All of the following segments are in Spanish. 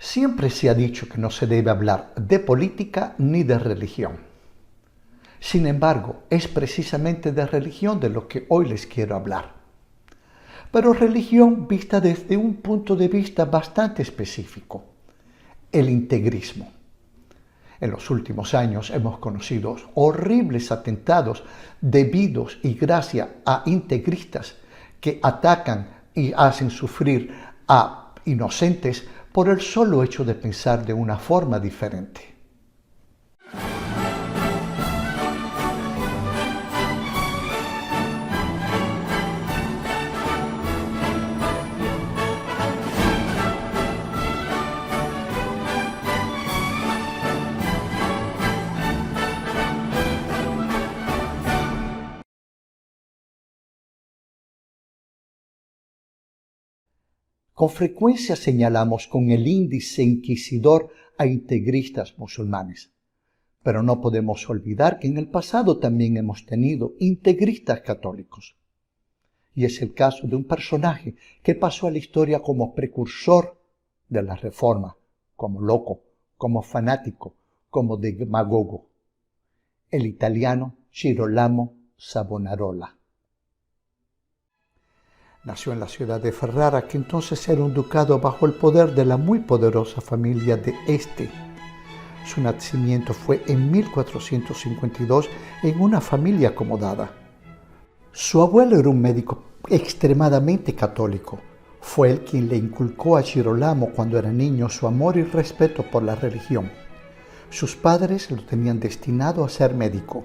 Siempre se ha dicho que no se debe hablar de política ni de religión. Sin embargo, es precisamente de religión de lo que hoy les quiero hablar. Pero religión vista desde un punto de vista bastante específico, el integrismo. En los últimos años hemos conocido horribles atentados debidos y gracias a integristas que atacan y hacen sufrir a inocentes por el solo hecho de pensar de una forma diferente. Con frecuencia señalamos con el índice inquisidor a integristas musulmanes, pero no podemos olvidar que en el pasado también hemos tenido integristas católicos. Y es el caso de un personaje que pasó a la historia como precursor de la Reforma, como loco, como fanático, como demagogo. El italiano Girolamo Savonarola. Nació en la ciudad de Ferrara, que entonces era un ducado bajo el poder de la muy poderosa familia de Este. Su nacimiento fue en 1452 en una familia acomodada. Su abuelo era un médico extremadamente católico. Fue él quien le inculcó a Girolamo cuando era niño su amor y respeto por la religión. Sus padres lo tenían destinado a ser médico.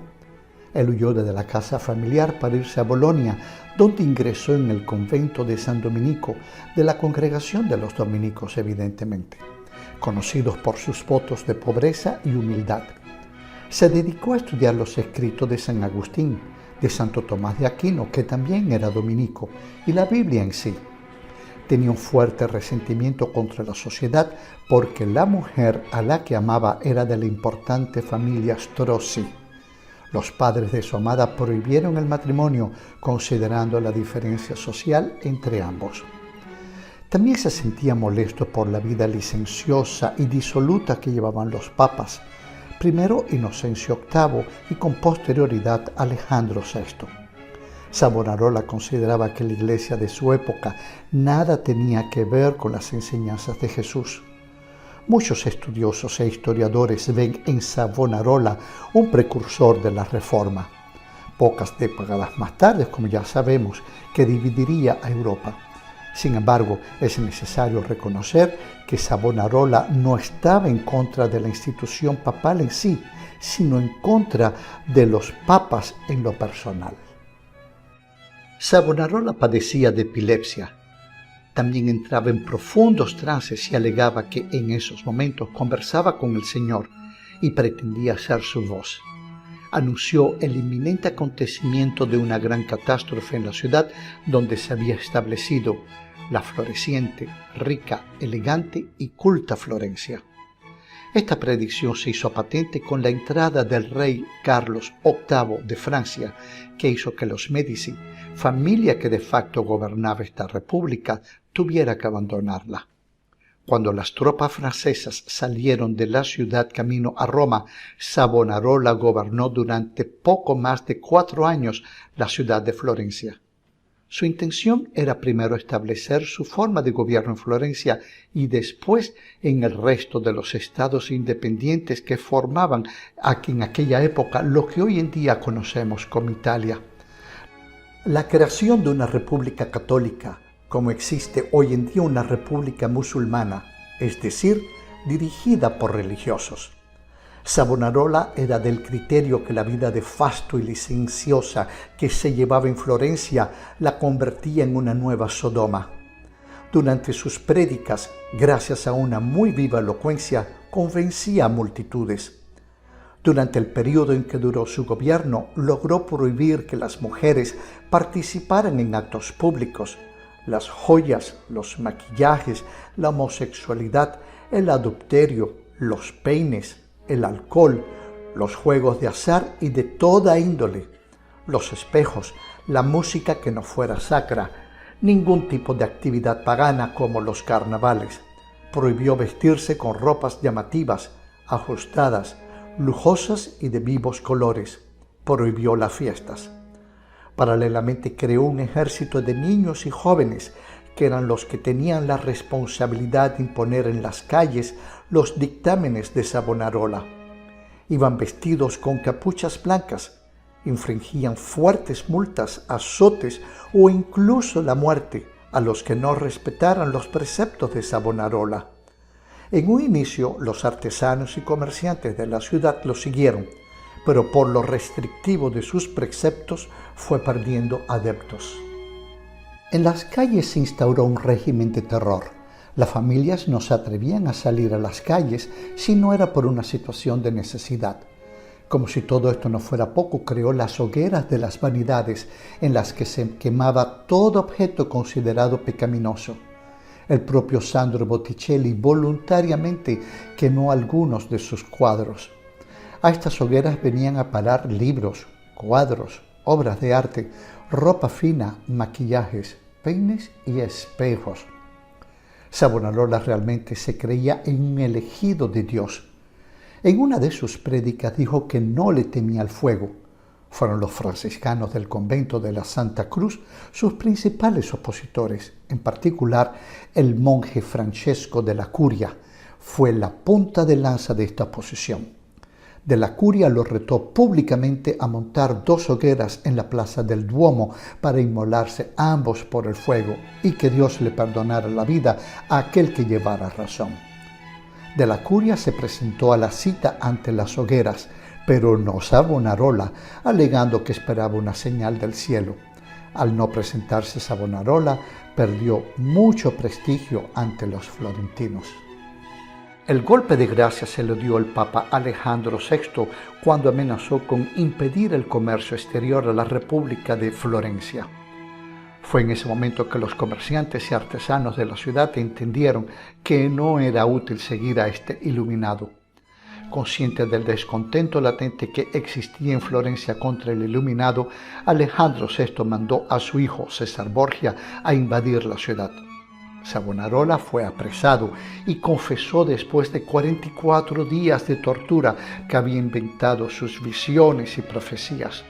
Él huyó de la casa familiar para irse a Bolonia, donde ingresó en el convento de San Dominico, de la congregación de los dominicos evidentemente, conocidos por sus votos de pobreza y humildad. Se dedicó a estudiar los escritos de San Agustín, de Santo Tomás de Aquino, que también era dominico, y la Biblia en sí. Tenía un fuerte resentimiento contra la sociedad porque la mujer a la que amaba era de la importante familia Strozzi. Los padres de su amada prohibieron el matrimonio, considerando la diferencia social entre ambos. También se sentía molesto por la vida licenciosa y disoluta que llevaban los papas, primero Inocencio VIII y con posterioridad Alejandro VI. Savonarola consideraba que la iglesia de su época nada tenía que ver con las enseñanzas de Jesús. Muchos estudiosos e historiadores ven en Savonarola un precursor de la Reforma, pocas décadas más tarde, como ya sabemos, que dividiría a Europa. Sin embargo, es necesario reconocer que Savonarola no estaba en contra de la institución papal en sí, sino en contra de los papas en lo personal. Savonarola padecía de epilepsia. También entraba en profundos trances y alegaba que en esos momentos conversaba con el Señor y pretendía ser su voz. Anunció el inminente acontecimiento de una gran catástrofe en la ciudad donde se había establecido la floreciente, rica, elegante y culta Florencia. Esta predicción se hizo patente con la entrada del rey Carlos VIII de Francia, que hizo que los Médici, familia que de facto gobernaba esta república, tuviera que abandonarla. Cuando las tropas francesas salieron de la ciudad camino a Roma, Savonarola gobernó durante poco más de 4 años la ciudad de Florencia. Su intención era primero establecer su forma de gobierno en Florencia y después en el resto de los estados independientes que formaban aquí en aquella época lo que hoy en día conocemos como Italia. La creación de una república católica, como existe hoy en día una república musulmana, es decir, dirigida por religiosos. Savonarola era del criterio que la vida de fasto y licenciosa que se llevaba en Florencia la convertía en una nueva Sodoma. Durante sus prédicas, gracias a una muy viva elocuencia, convencía a multitudes. Durante el periodo en que duró su gobierno, logró prohibir que las mujeres participaran en actos públicos. Las joyas, los maquillajes, la homosexualidad, el adulterio, los peines, el alcohol, los juegos de azar y de toda índole, los espejos, la música que no fuera sacra, ningún tipo de actividad pagana como los carnavales. Prohibió vestirse con ropas llamativas, ajustadas, lujosas y de vivos colores. Prohibió las fiestas. Paralelamente creó un ejército de niños y jóvenes que eran los que tenían la responsabilidad de imponer en las calles los dictámenes de Savonarola. Iban vestidos con capuchas blancas, infringían fuertes multas, azotes o incluso la muerte a los que no respetaran los preceptos de Savonarola. En un inicio, los artesanos y comerciantes de la ciudad lo siguieron, pero por lo restrictivo de sus preceptos fue perdiendo adeptos. En las calles se instauró un régimen de terror. Las familias no se atrevían a salir a las calles si no era por una situación de necesidad. Como si todo esto no fuera poco, creó las hogueras de las vanidades en las que se quemaba todo objeto considerado pecaminoso. El propio Sandro Botticelli voluntariamente quemó algunos de sus cuadros. A estas hogueras venían a parar libros, cuadros, obras de arte, ropa fina, maquillajes, peines y espejos. Savonarola realmente se creía en un elegido de Dios. En una de sus prédicas dijo que no le temía al fuego. Fueron los franciscanos del convento de la Santa Cruz sus principales opositores. En particular, el monje Francesco de la Curia fue la punta de lanza de esta oposición. De la Curia lo retó públicamente a montar 2 hogueras en la plaza del Duomo para inmolarse ambos por el fuego y que Dios le perdonara la vida a aquel que llevara razón. De la Curia se presentó a la cita ante las hogueras, pero no Savonarola, alegando que esperaba una señal del cielo. Al no presentarse Savonarola, perdió mucho prestigio ante los florentinos. El golpe de gracia se lo dio el Papa Alejandro VI cuando amenazó con impedir el comercio exterior a la República de Florencia. Fue en ese momento que los comerciantes y artesanos de la ciudad entendieron que no era útil seguir a este iluminado. Consciente del descontento latente que existía en Florencia contra el iluminado, Alejandro VI mandó a su hijo César Borgia a invadir la ciudad. Savonarola fue apresado y confesó después de 44 días de tortura que había inventado sus visiones y profecías.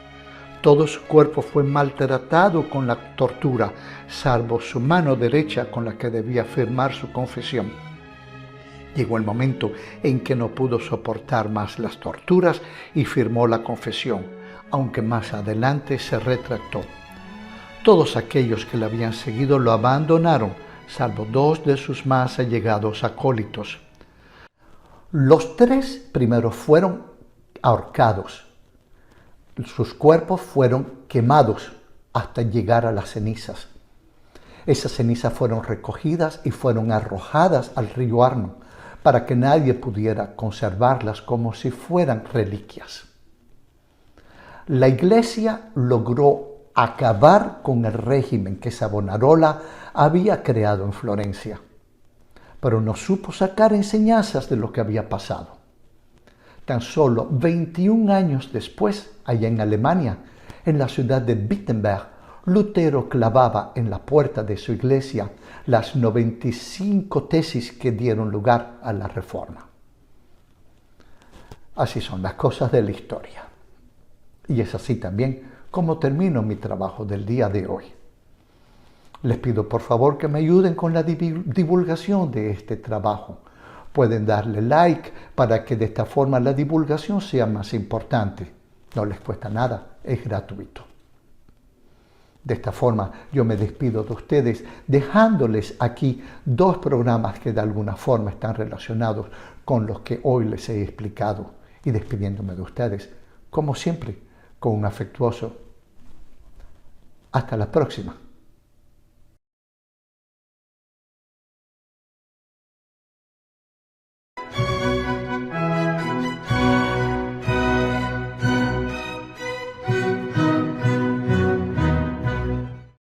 Todo su cuerpo fue maltratado con la tortura, salvo su mano derecha con la que debía firmar su confesión. Llegó el momento en que no pudo soportar más las torturas y firmó la confesión, aunque más adelante se retractó. Todos aquellos que le habían seguido lo abandonaron, salvo 2 de sus más allegados acólitos. Los 3 primeros fueron ahorcados. Sus cuerpos fueron quemados hasta llegar a las cenizas. Esas cenizas fueron recogidas y fueron arrojadas al río Arno para que nadie pudiera conservarlas como si fueran reliquias. La Iglesia logró acabar con el régimen que Savonarola había creado en Florencia, pero no supo sacar enseñanzas de lo que había pasado. Tan solo 21 años después, allá en Alemania, en la ciudad de Wittenberg, Lutero clavaba en la puerta de su iglesia las 95 tesis que dieron lugar a la Reforma. Así son las cosas de la historia. Y es así también como termino mi trabajo del día de hoy. Les pido por favor que me ayuden con la divulgación de este trabajo. Pueden darle like para que de esta forma la divulgación sea más importante. No les cuesta nada, es gratuito. De esta forma yo me despido de ustedes dejándoles aquí 2 programas que de alguna forma están relacionados con los que hoy les he explicado y despidiéndome de ustedes, como siempre, con un afectuoso hasta la próxima.